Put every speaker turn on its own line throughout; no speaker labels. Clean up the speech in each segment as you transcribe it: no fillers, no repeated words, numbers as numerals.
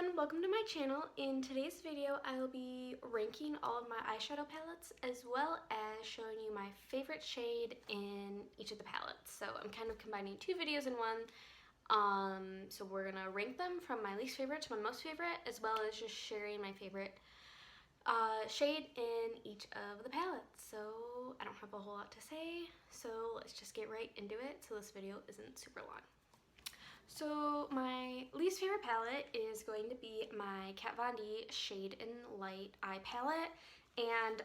everyone, welcome to my channel. In today's video, I'll be ranking all of my eyeshadow palettes as well as showing you my favorite shade in each of the palettes. So I'm kind of combining two videos in one. So we're gonna rank them from my least favorite to my most favorite, as well as just sharing my favorite shade in each of the palettes. So I don't have a whole lot to say, so let's just get right into it so this video isn't super long. So my least favorite palette is going to be my Kat Von D Shade and Light eye palette, and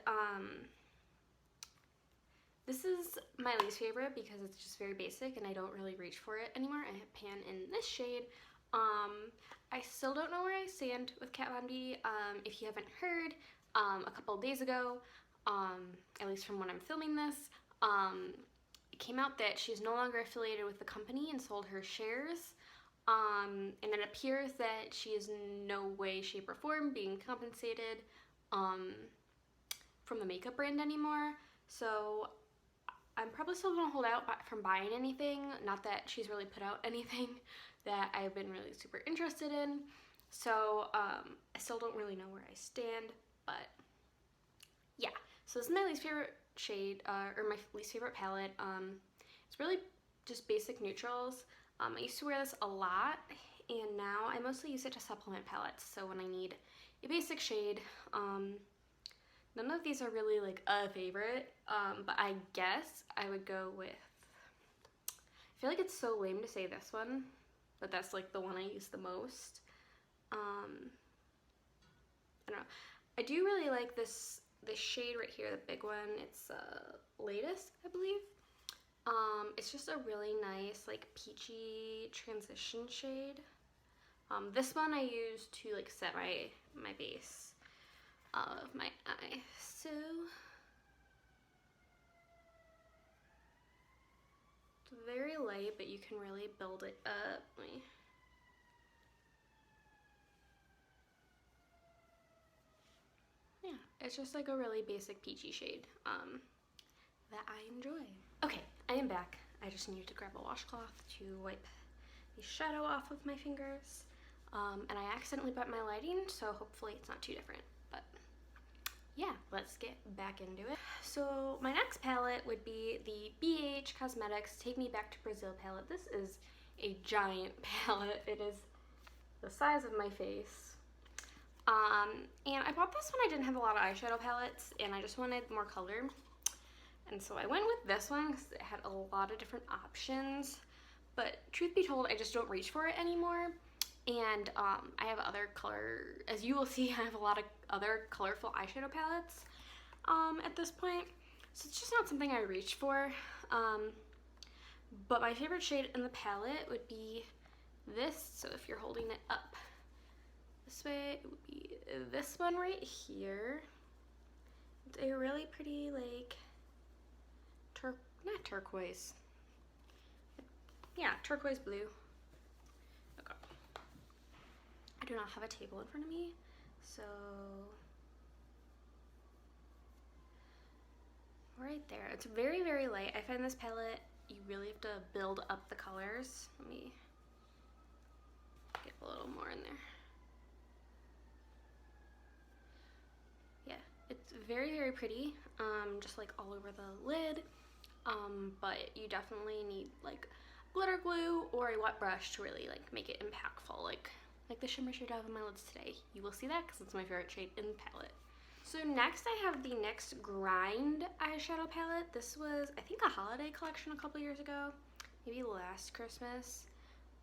this is my least favorite because it's just very basic and I don't really reach for it anymore. I have pan in this shade. I still don't know where I stand with Kat Von D. If you haven't heard, a couple of days ago, at least from when I'm filming this, it came out that she's no longer affiliated with the company and sold her shares. And it appears that she is in no way, shape, or form being compensated from the makeup brand anymore. So I'm probably still gonna hold out from buying anything. Not that she's really put out anything that I've been really super interested in. So I still don't really know where I stand, but yeah. So this is my least favorite shade, or my least favorite palette. It's really just basic neutrals. I used to wear this a lot, and now I mostly use it to supplement palettes. So when I need a basic shade, none of these are really like a favorite, but I guess I would go with, I feel like it's so lame to say this one, but that's like the one I use the most. I don't know. I do really like this shade right here, the big one. It's Latest, I believe. It's just a really nice like peachy transition shade. This one I use to like set my base of my eye. So it's very light, but you can really build it up. Yeah, it's just like a really basic peachy shade that I enjoy. Okay, I am back. I just needed to grab a washcloth to wipe the shadow off with my fingers. And I accidentally bumped my lighting, so hopefully it's not too different. But yeah, let's get back into it. So my next palette would be the BH Cosmetics Take Me Back to Brazil palette. This is a giant palette. It is the size of my face. And I bought this when I didn't have a lot of eyeshadow palettes and I just wanted more color. And so I went with this one because it had a lot of different options. But truth be told, I just don't reach for it anymore. And I have other color, as you will see, I have a lot of other colorful eyeshadow palettes at this point. So it's just not something I reach for. But my favorite shade in the palette would be this. So if you're holding it up this way, it would be this one right here. It's a really pretty, like, not turquoise. Yeah, turquoise blue. Okay. I do not have a table in front of me, so right there. It's very, very light. I find this palette, you really have to build up the colors. Let me get a little more in there. Yeah, it's very, very pretty, just like all over the lid. But you definitely need like glitter glue or a wet brush to really like make it impactful, like the shimmer shade I have on my lids today. You will see that because it's my favorite shade in the palette. So next I have the NYX Grind eyeshadow palette. This was, I think, a holiday collection a couple years ago, maybe last Christmas.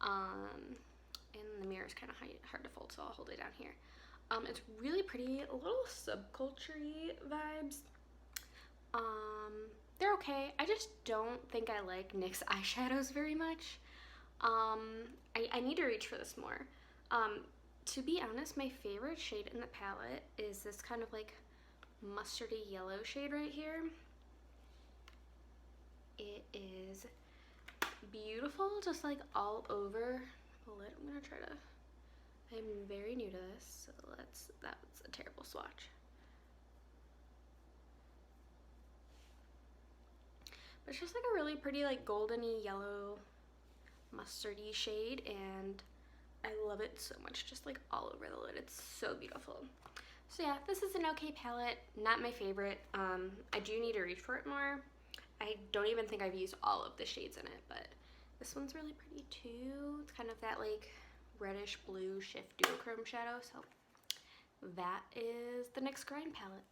And the mirror is kind of hard to fold, so I'll hold it down here. It's really pretty, a little subculture-y vibes. They're okay. I just don't think I like NYX eyeshadows very much. I need to reach for this more. To be honest, my favorite shade in the palette is this kind of like mustardy yellow shade right here. It is beautiful, just like all over the lid. I'm gonna try to, I'm very new to this, so that's a terrible swatch. But it's just like a really pretty like goldeny yellow mustardy shade, and I love it so much, just like all over the lid. It's so beautiful. So yeah, this is an okay palette, not my favorite. I do need to reach for it more. I don't even think I've used all of the shades in it, but this one's really pretty too. It's kind of that like reddish blue shift duochrome shadow, so that is the NYX Grind palette.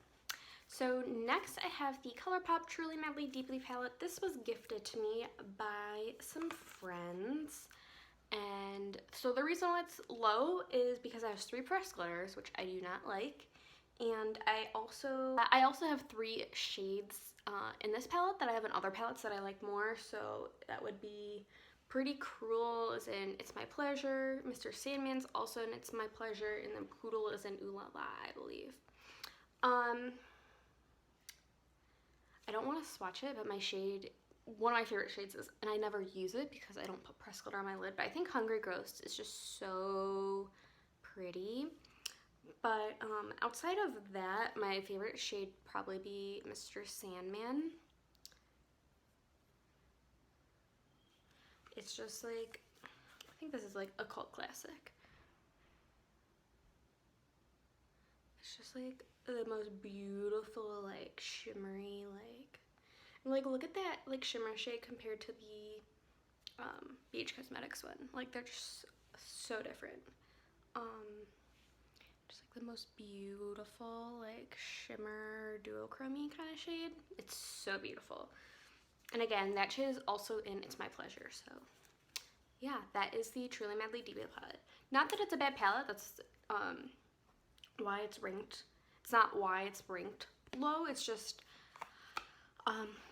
So next I have the Colourpop Truly Madly Deeply palette. This was gifted to me by some friends. And so the reason why it's low is because it has 3 pressed glitters, which I do not like. And I also have 3 shades in this palette that I have in other palettes that I like more. So that would be Pretty Cruel is in It's My Pleasure, Mr. Sandman's also in It's My Pleasure, and then Poodle is in Ooh La La, I believe. I don't want to swatch it, but my shade, one of my favorite shades is, and I never use it because I don't put pressed glitter on my lid, but I think Hungry Ghost is just so pretty. But outside of that, my favorite shade would probably be Mr. Sandman. It's just like, I think this is like a cult classic. It's just like the most beautiful, like shimmery, like look at that like shimmer shade compared to the BH Cosmetics one. Like they're just so different. Just like the most beautiful like shimmer duochrome kind of shade. It's so beautiful. And again, that shade is also in It's My Pleasure. So yeah, that is the Truly Madly Deeply palette. Not that it's a bad palette. That's why it's ranked. It's not why it's ranked low. It's just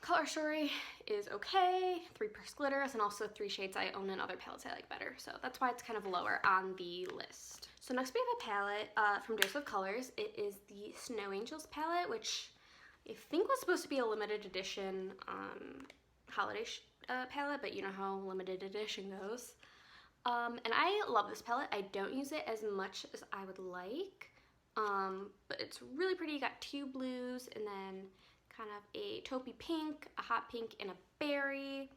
color story is okay, 3 pressed glitters, and also 3 shades I own in other palettes I like better. So that's why it's kind of lower on the list. So next we have a palette from Dose of Colors. It is the Snow Angels palette, which I think was supposed to be a limited edition holiday palette, but you know how limited edition goes. And I love this palette. I don't use it as much as I would like, but it's really pretty. You got 2 blues and then kind of a taupey pink, a hot pink, and a berry.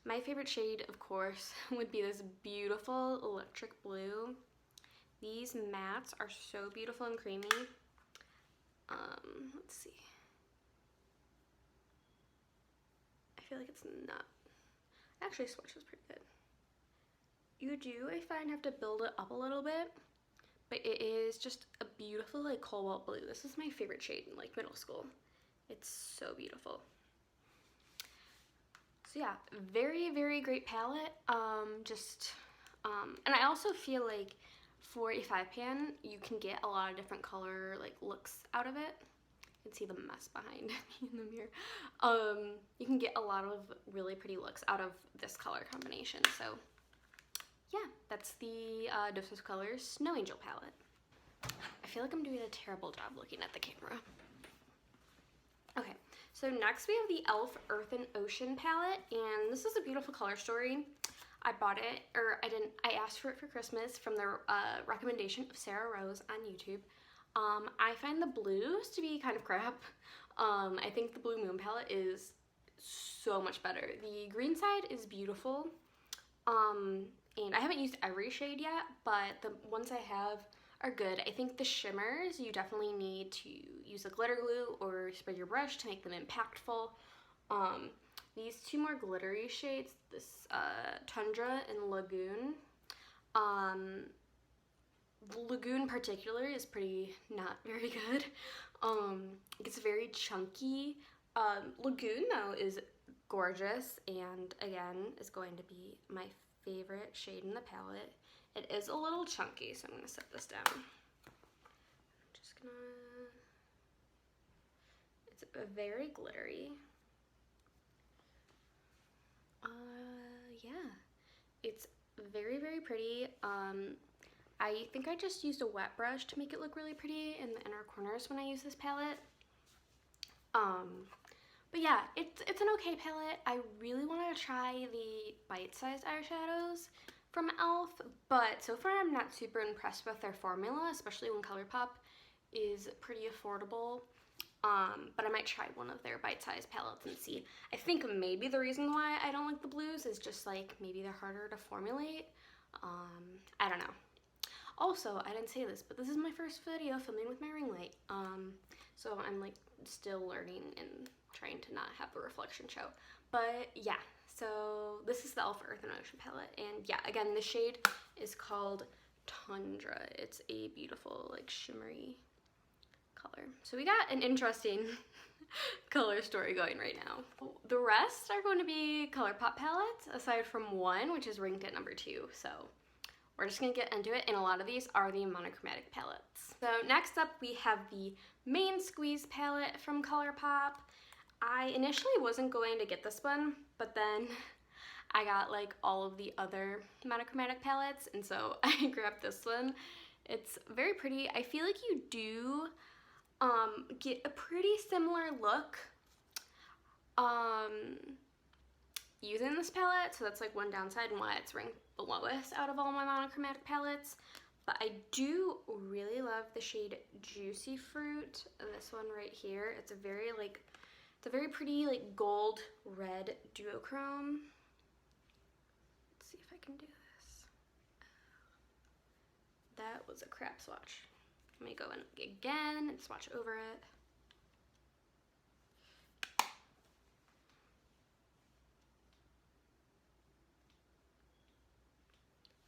My favorite shade, of course, would be this beautiful electric blue. These mattes are so beautiful and creamy. Let's see. I feel like it's not. Actually, swatch is pretty good. You do, I find, have to build it up a little bit, but it is just a beautiful, like, cobalt blue. This is my favorite shade in, like, middle school. It's so beautiful. So yeah, very, very great palette. And I also feel like for a 5-pan, you can get a lot of different color, like, looks out of it. You can see the mess behind me in the mirror. You can get a lot of really pretty looks out of this color combination. So yeah, that's the Dose of Colors Snow Angel palette. I feel like I'm doing a terrible job looking at the camera. Okay, so next we have the e.l.f. Earth and Ocean palette, and this is a beautiful color story. I bought it, or I asked for it for Christmas from the recommendation of Sarah Rose on YouTube. I find the blues to be kind of crap. I think the Blue Moon palette is so much better. The green side is beautiful, and I haven't used every shade yet, but the ones I have are good. I think the shimmers, you definitely need to use a glitter glue or spread your brush to make them impactful. These 2 more glittery shades, this Tundra and Lagoon. Lagoon particularly is not very good. It gets very chunky. Lagoon though is gorgeous, and again is going to be my favorite shade in the palette. It is a little chunky, so I'm gonna set this down. It's very glittery. Yeah, it's very, very pretty. I think I just used a wet brush to make it look really pretty in the inner corners when I use this palette. But yeah, it's an okay palette. I really want to try the bite-sized eyeshadows from e.l.f., but so far I'm not super impressed with their formula, especially when Colourpop is pretty affordable. But I might try one of their bite-sized palettes and see. I think maybe the reason why I don't like the blues is just like maybe they're harder to formulate. I don't know. Also, I didn't say this, but this is my first video filming with my ring light. So I'm like still learning and trying to not have the reflection show. But yeah, so this is the e.l.f. Earth and Ocean palette. And yeah, again, the shade is called Tundra. It's a beautiful, like, shimmery color. So we got an interesting color story going right now. The rest are going to be Colourpop palettes, aside from one, which is ranked at number 2. So we're just gonna get into it, and a lot of these are the monochromatic palettes. So next up, we have the Main Squeeze palette from Colourpop. I initially wasn't going to get this one, but then I got like all of the other monochromatic palettes, and so I grabbed this one. It's very pretty. I feel like you do get a pretty similar look using this palette, so that's like one downside and why it's ranked the lowest out of all my monochromatic palettes. But I do really love the shade Juicy Fruit, this one right here. It's a very like, it's a very pretty like gold red duochrome. Let's see if I can do this. That was a crap swatch. Let me go in again and swatch over it.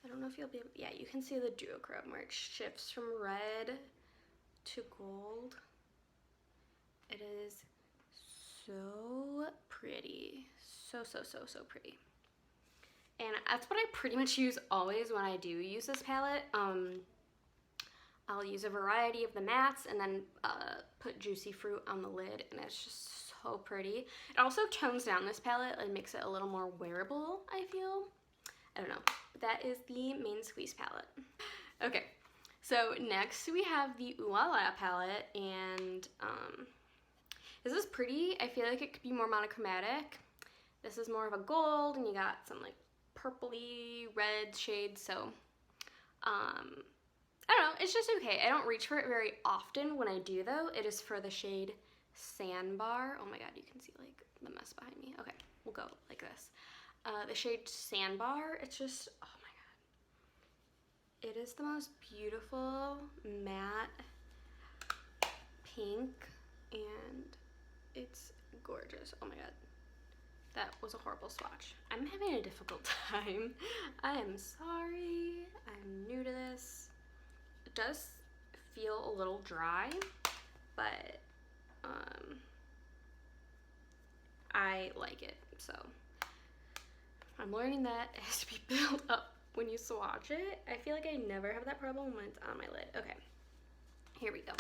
I don't know if you'll be able, yeah, you can see the duochrome where it shifts from red to gold. It is so pretty. So pretty. And that's what I pretty much use always when I do use this palette. I'll use a variety of the mattes and then put Juicy Fruit on the lid, and it's just so pretty. It also tones down this palette and makes it a little more wearable, I feel. I don't know. But that is the Main Squeeze palette. Okay, so next we have the Ooh La La palette, and this is pretty. I feel like it could be more monochromatic. This is more of a gold, and you got some like purpley red shades, so I don't know, it's just okay. I don't reach for it very often. When I do though, it is for the shade Sandbar. Oh my god, you can see like the mess behind me. Okay, we'll go like this. The shade Sandbar, it's just, oh my god. It is the most beautiful matte pink, and it's gorgeous. Oh my god. That was a horrible swatch. I'm having a difficult time. I am sorry. I'm new to this. It does feel a little dry, but I like it, so I'm learning that it has to be built up when you swatch it. I feel like I never have that problem when it's on my lid. Okay, here we go.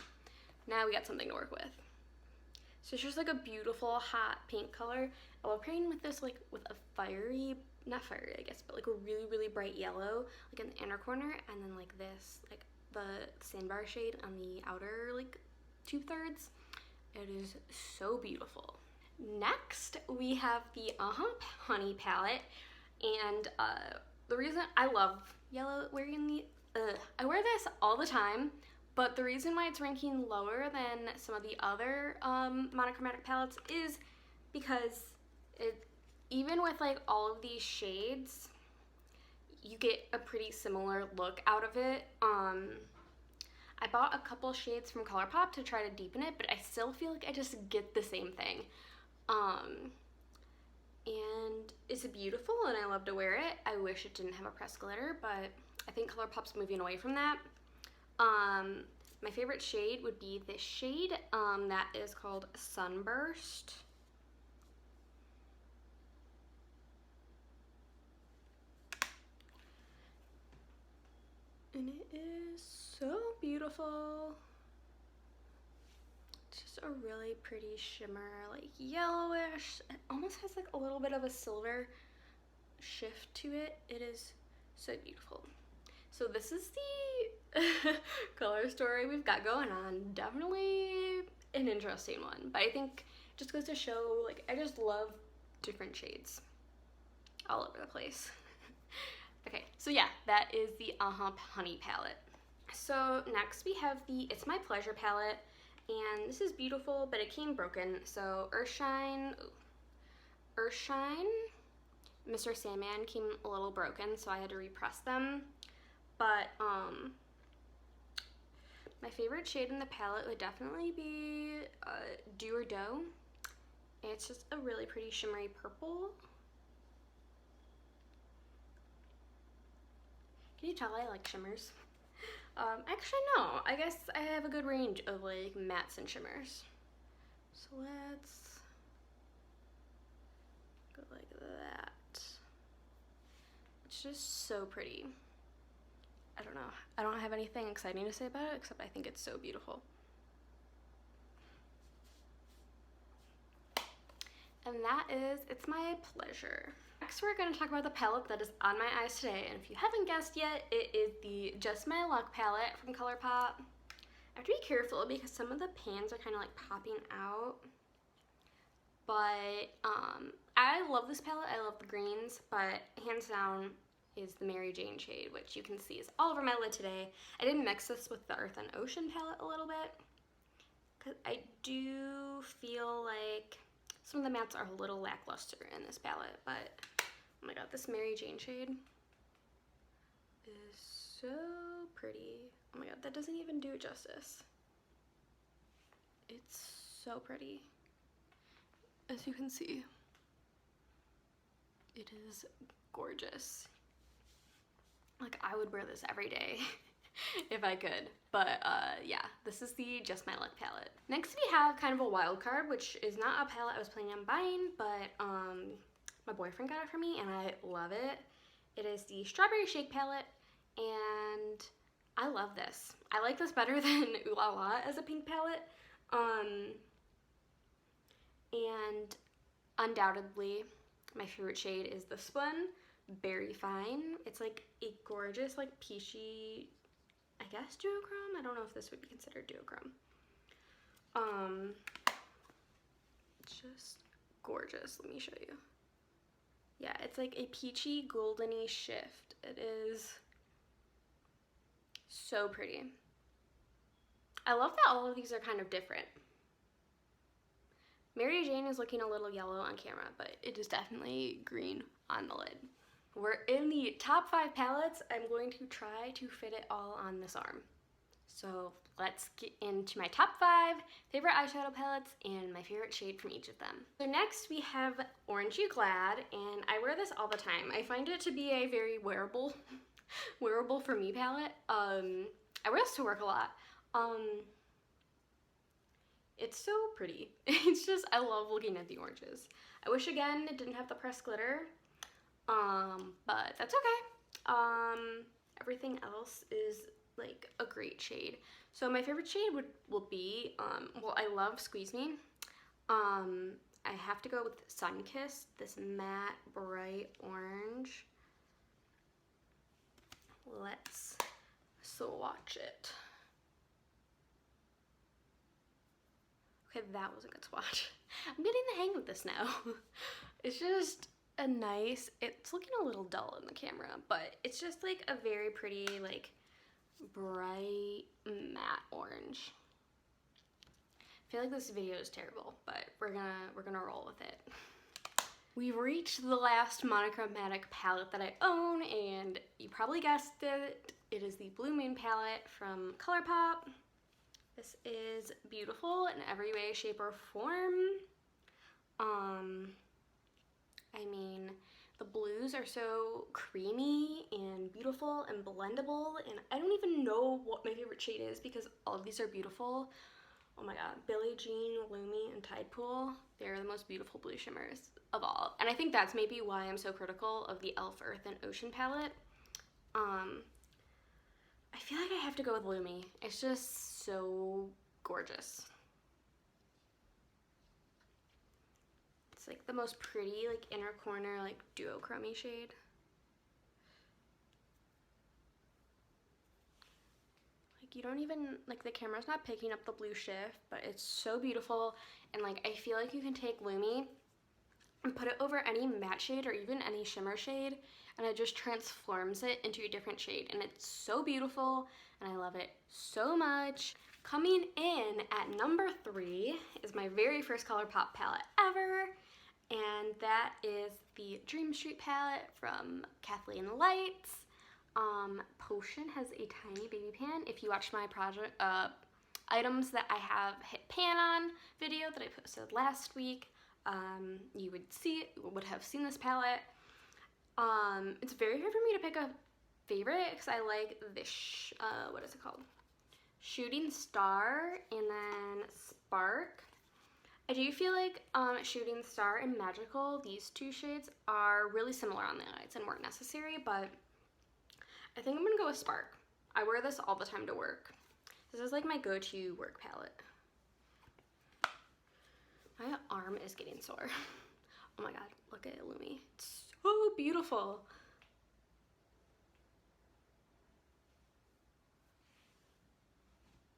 Now we got something to work with. So it's just like a beautiful hot pink color. I love pairing with this like with a fiery, not fiery I guess, but like a really bright yellow like in the inner corner, and then like this, like the Sandbar shade on the outer like 2/3. It is so beautiful. Next we have the Uh Huh Honey palette, and the reason I love yellow wearing the, I wear this all the time, but the reason why it's ranking lower than some of the other monochromatic palettes is because it, even with like all of these shades, you get a pretty similar look out of it. I bought a couple shades from Colourpop to try to deepen it, but I still feel like I just get the same thing. And it's beautiful and I love to wear it. I wish it didn't have a pressed glitter, but I think Colourpop's moving away from that. My favorite shade would be this shade that is called Sunburst. And it is so beautiful. It's just a really pretty shimmer, like yellowish. It almost has like a little bit of a silver shift to it. It is so beautiful. So this is the color story we've got going on. Definitely an interesting one, but I think it just goes to show, like, I just love different shades all over the place. Okay, so yeah, that is the Uh Huh Honey palette. So next we have the It's My Pleasure palette, and this is beautiful, but it came broken. So Earthshine, Mr. Sandman came a little broken, so I had to repress them. But My favorite shade in the palette would definitely be Do or Dough. It's just a really pretty shimmery purple. Can you tell I like shimmers? Actually no, I guess I have a good range of like mattes and shimmers. So let's go like that. It's just so pretty. I don't know. I don't have anything exciting to say about it except I think it's so beautiful. And that is It's My Pleasure. Next we're going to talk about the palette that is on my eyes today, and if you haven't guessed yet, it is the Just My Luck palette from Colourpop. I have to be careful because some of the pans are kind of like popping out, but I love this palette. I love the greens, but hands down is the Mary Jane shade, which you can see is all over my lid today. I did mix this with the Earth and Ocean palette a little bit because I do feel like some of the mattes are a little lackluster in this palette, but oh my god, this Mary Jane shade is so pretty. Oh my god, that doesn't even do it justice. It's so pretty. As you can see, it is gorgeous. Like, I would wear this every day if I could. But yeah, this is the Just My Luck palette. Next we have kind of a wild card, which is not a palette I was planning on buying, but my boyfriend got it for me and I love it. It is the Strawberry Shake palette, and I love this. I like this better than Ooh La La as a pink palette. And undoubtedly my favorite shade is this one, Berry Fine. It's like a gorgeous, like peachy, I guess duochrome. I don't know if this would be considered duochrome. Just gorgeous. Let me show you. Yeah, it's like a peachy, goldeny shift. It is so pretty. I love that all of these are kind of different. Mary Jane is looking a little yellow on camera, but it is definitely green on the lid. We're in the top 5 palettes. I'm going to try to fit it all on this arm. So let's get into my top 5 favorite eyeshadow palettes and my favorite shade from each of them. So next we have Orangey Glad, and I wear this all the time. I find it to be a very wearable for me palette. I wear this to work a lot. It's so pretty. It's just, I love looking at the oranges. I wish again it didn't have the pressed glitter. But that's okay. Everything else is like a great shade. So my favorite shade will be, well, I love Squeeze Me. I have to go with Sunkissed, this matte bright orange. Let's swatch it. Okay, that was a good swatch. I'm getting the hang of this now. It's just a nice, it's looking a little dull in the camera, but it's just like a very pretty, like bright matte orange. I feel like this video is terrible, but we're gonna roll with it. We've reached the last monochromatic palette that I own, and you probably guessed it. It is the Blue Moon palette from Colourpop. This is beautiful in every way, shape, or form. I mean, the blues are so creamy and beautiful and blendable, and I don't even know what my favorite shade is because all of these are beautiful. Oh my god, Billie Jean, Lumi, and Tide Pool, they're the most beautiful blue shimmers of all. And I think that's maybe why I'm so critical of the e.l.f. Earth and Ocean palette. I feel like I have to go with Lumi. It's just so gorgeous. It's like the most pretty, like inner corner, like duochrome shade. Like you don't even, like the camera's not picking up the blue shift, but it's so beautiful. And like I feel like you can take Lumi and put it over any matte shade or even any shimmer shade, and it just transforms it into a different shade, and it's so beautiful and I love it so much. Coming in at number 3 is my very first Colourpop palette ever, and that is the Dream Street palette from Kathleen Lights. Potion has a tiny baby pan. If you watched my project items that I have hit pan on video that I posted last week, you would have seen this palette. It's very hard for me to pick a favorite because I like this, what is it called? Shooting Star and then Spark. I do feel like Shooting Star and Magical, these two shades, are really similar on the eyes and weren't necessary, but I think I'm gonna go with Spark. I wear this all the time to work. This is like my go-to work palette. My arm is getting sore. Oh my god, look at Illumi. It's so beautiful.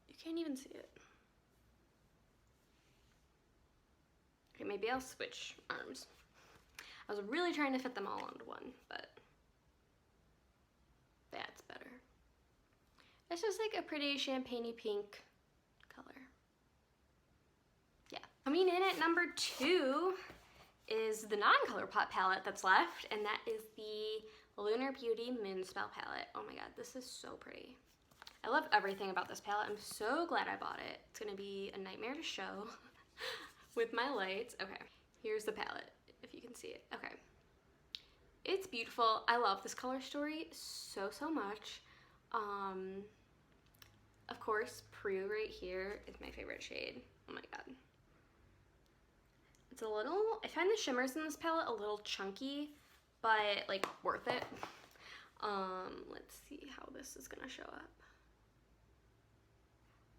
You can't even see it. Okay, maybe I'll switch arms. I was really trying to fit them all onto one, but that's better. It's just like a pretty champagne-y pink color. Yeah. Coming in at number 2 is the non-Colourpop palette that's left, and that is the Lunar Beauty Moonspell palette. Oh my god, this is so pretty. I love everything about this palette. I'm so glad I bought it. It's gonna be a nightmare to show with my lights. Okay, here's the palette, if you can see it. Okay. It's beautiful. I love this color story so much. Of course, Prue right here is my favorite shade. Oh my god. It's a little, I find the shimmers in this palette a little chunky, but like worth it. Let's see how this is gonna show up.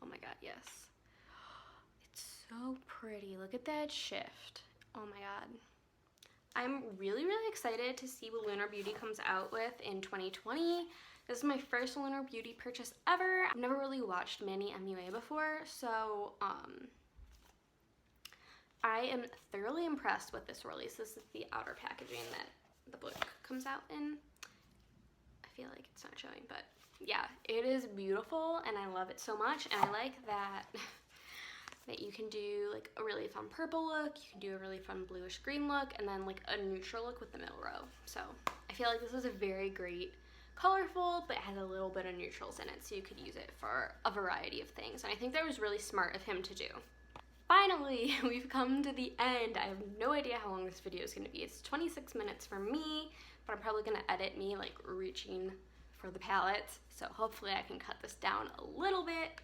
Oh my god, yes. It's so pretty. Look at that shift. Oh my god. I'm really excited to see what Lunar Beauty comes out with in 2020. This is my first Lunar Beauty purchase ever. I've never really watched many MUA before, so I am thoroughly impressed with this release. This is the outer packaging that the book comes out in. I feel like it's not showing, but yeah, it is beautiful and I love it so much. And I like that you can do like a really fun purple look, you can do a really fun bluish green look, and then like a neutral look with the middle row. So I feel like this is a very great colorful, but it has a little bit of neutrals in it, so you could use it for a variety of things. And I think that was really smart of him to do. Finally, we've come to the end. I have no idea how long this video is going to be. It's 26 minutes for me, but I'm probably going to edit me like reaching for the palettes, so hopefully I can cut this down a little bit.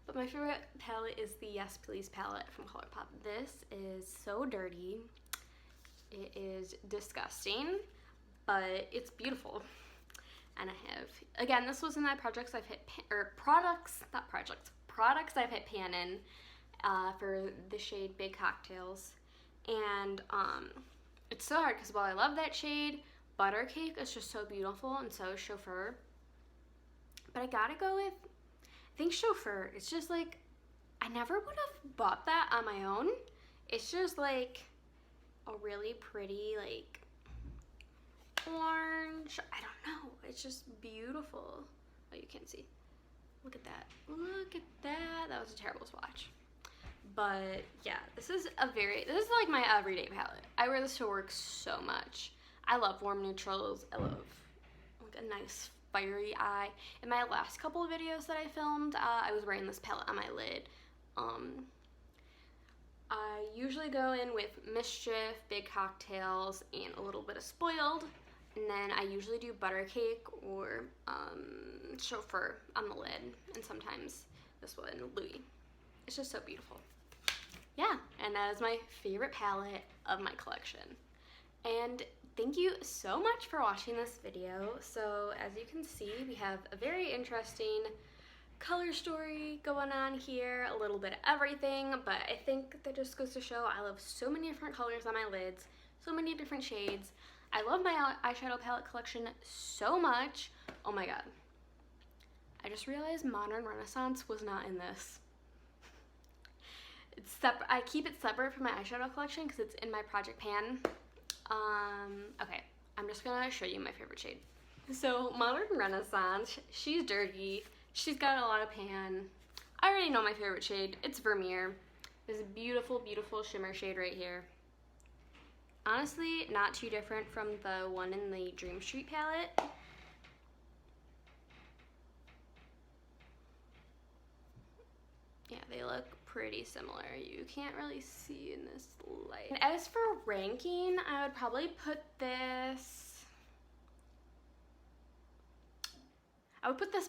But my favorite palette is the Yes Please palette from Colourpop. This is so dirty. It is disgusting, but it's beautiful. And I have, again, this was in my projects I've hit, products I've hit pan in for the shade Big Cocktails. And it's so hard because while I love that shade, Buttercake is just so beautiful, and so is Chauffeur. But I gotta go with, I think Chauffeur. It's just like, I never would have bought that on my own. It's just like a really pretty, like, orange. I don't know. It's just beautiful. Oh, you can't see. Look at that. Look at that. That was a terrible swatch. But yeah, this is like my everyday palette. I wear this to work so much. I love warm neutrals. I love like a nice fiery eye. In my last couple of videos that I filmed, I was wearing this palette on my lid. I usually go in with Mischief, Big Cocktails, and a little bit of Spoiled. And then I usually do Buttercake or Chauffeur on the lid. And sometimes this one, Louis. It's just so beautiful. Yeah, and that is my favorite palette of my collection. And thank you so much for watching this video. So as you can see, we have a very interesting color story going on here, a little bit of everything, but I think that just goes to show I love so many different colors on my lids, so many different shades. I love my eyeshadow palette collection so much. Oh my god. I just realized Modern Renaissance was not in this. It's separate. I keep it separate from my eyeshadow collection because it's in my project pan. Okay, I'm just gonna show you my favorite shade. So Modern Renaissance, she's dirty. She's got a lot of pan. I already know my favorite shade. It's Vermeer. This beautiful, beautiful shimmer shade right here. Honestly, not too different from the one in the Dream Street palette. they look pretty similar. You can't really see in this light. And as for ranking, I would probably put this,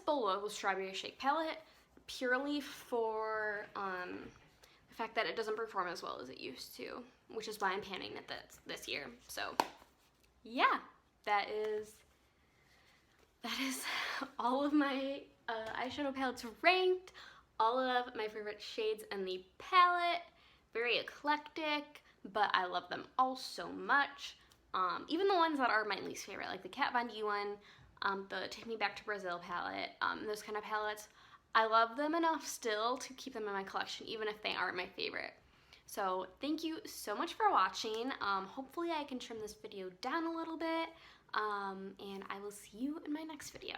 below the Strawberry Shake palette purely for the fact that it doesn't perform as well as it used to, which is why I'm panning it this year. So yeah, that is all of my eyeshadow palettes ranked, all of my favorite shades in the palette. Very eclectic, but I love them all so much. Even the ones that are my least favorite, like the Kat Von D one, the Take Me Back to Brazil palette, those kind of palettes, I love them enough still to keep them in my collection, even if they aren't my favorite. So thank you so much for watching. Hopefully I can trim this video down a little bit, and I will see you in my next video.